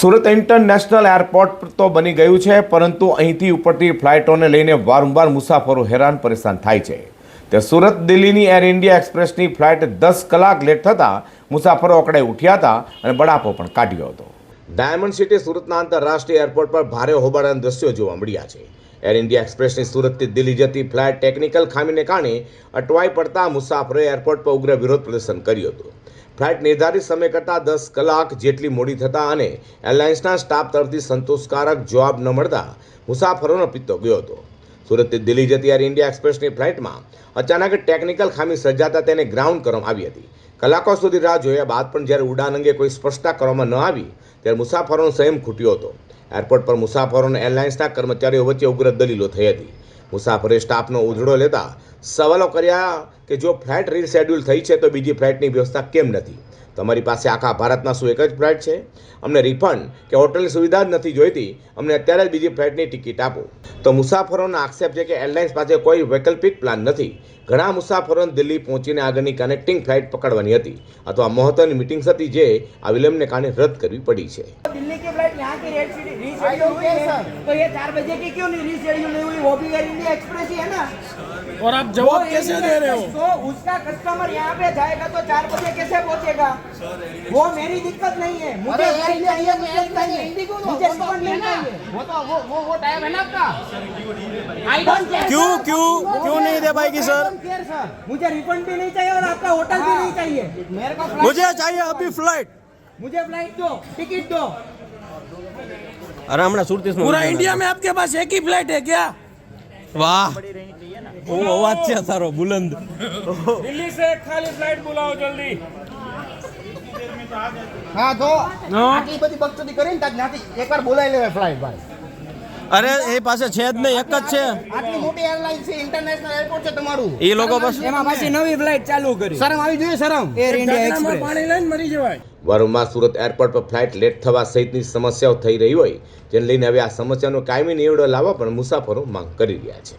Surat international airport તો બની ગયું છે, પરંતુ અહીંથી ઉપડતી ફ્લાઇટોને લઈને વારંવાર મુસાફરો હેરાન પરેશાન થાય છે. તે સુરત દિલ્હીની એર ઇન્ડિયા એક્સપ્રેસની ફ્લાઇટ 10 કલાક લેટ થતાં મુસાફરો અકળાઈ ઉઠ્યા હતા અને બળાપો પણ કાઢ્યો હતો. ડાયમંડ સિટી સુરતના આંતરરાષ્ટ્રીય એરપોર્ટ પર ભારે હોબાળાના દ્રશ્યો જોવા મળ્યા છે. એર ઇન્ડિયા એક્સપ્રેસની સુરતથી દિલ્હી જતી ફ્લાઇટ ટેકનિકલ ખામીને કારણે અટવાઈ પડતા મુસાફરોએ એરપોર્ટ પર ઉગ્ર વિરોધ પ્રદર્શન કર્યું હતું. ફ્લાઇટ નિર્ધારિત સમય કરતાં 10 કલાક જેટલી મોડી થતાં અને એરલાઇન્સના સ્ટાફ તરફથી સંતોષકારક જવાબ ન મળતા મુસાફરોનો પિત્તો ગયો હતો. સુરતથી દિલ્હી જતી એર ઇન્ડિયા એક્સપ્રેસની ફ્લાઇટમાં અચાનક ટેકનિકલ ખામી સર્જાતા તેને ગ્રાઉન્ડ કરવામાં આવી હતી. કલાકો સુધી રાહ જોયા બાદ પણ જ્યારે ઉડાન અંગે કોઈ સ્પષ્ટતા કરવામાં ન આવી ત્યારે મુસાફરોનો સંયમ ખૂટ્યો હતો. એરપોર્ટ પર મુસાફરો અને એરલાઇન્સના કર્મચારીઓ વચ્ચે ઉગ્ર દલીલો થઈ હતી. મુસાફરોએ સ્ટાફનો ઉધડો લેતા સવાલો કર્યા કે જો ફ્લાઇટ રીશેડ્યુલ થઈ છે તો બીજી ફ્લાઇટની વ્યવસ્થા કેમ નથી? તમારી પાસે આખા ભારતમાં શું એક જ ફ્લાઇટ છે? અમને રિફંડ કે હોટલની સુવિધા જ નથી જોઈતી, અમને અત્યારે જ બીજી ફ્લાઇટની ટિકિટ આપો. તો મુસાફરોનો આક્ષેપ છે કે એરલાઇન્સ પાસે કોઈ વૈકલ્પિક પ્લાન નથી. ઘણા મુસાફરોને દિલ્હી પહોંચીને આગળની કનેક્ટિંગ ફ્લાઇટ પકડવાની હતી અથવા મહત્વની મીટિંગ્સ હતી જે આ વિલંબને કારણે રદ કરવી પડી છે. दिल्ली की फ्लाइट यहाँ की रेड सिटी रीशेड्यूल हुई है, तो ये 4 बजे की क्यों नहीं रीशेड्यूल नहीं हुई? वो भी एयर इंडिया एक्सप्रेस ही है ना. और आप जवाब कैसे दे रहे हो? तो उसका कस्टमर यहाँ पे जाएगा तो 4 बजे कैसे पहुँचेगा? वो मेरी दिक्कत नहीं है. मुझे फ्लाइट चाहिए, मुझे चाहिए, मुझे रिफंड नहीं चाहिए. वो तो वो टाइम है ना आपका. I don't care. क्यों नहीं दे पाएगी सर? केयर सर, मुझे रिफंड भी नहीं चाहिए और आपका होटल भी नहीं चाहिए. मेरे को मुझे चाहिए अभी फ्लाइट. मुझे फ्लाइट दो, टिकट दो. अरे हमारा सुरतीस में पूरा इंडिया में आपके पास एक ही फ्लाइट है क्या? वाह, वो आवाज છે સારો બુલંદ. दिल्ली से खाली फ्लाइट बुलाओ जल्दी. હા તો આટલી બધી બકચોદી કરીને ત્યાંથી એકવાર બોલાવી લેવાય ફ્લાઇટ ભાઈ. અરે એ પાસે છે જ નહીં, એક જ છે. આટલી મોટી એરલાઇન છે, ઇન્ટરનેશનલ એરપોર્ટ છે તમારું. એ લોકો બસ એમાં પાછી નવી ફ્લાઇટ ચાલુ કરી. શરમ આવી જોઈએ, શરમ. એર ઇન્ડિયા એક્સપ્રેસ પાણી લઈને મરી જવાય. વારંવાર સુરત એરપોર્ટ પર ફ્લાઇટ લેટ થવા સહિતની સમસ્યાઓ થઈ રહી હોય, જેને લઈને હવે આ સમસ્યાનો કાયમી નિવેડો લાવવા પણ મુસાફરો માંગ કરી રહ્યા છે.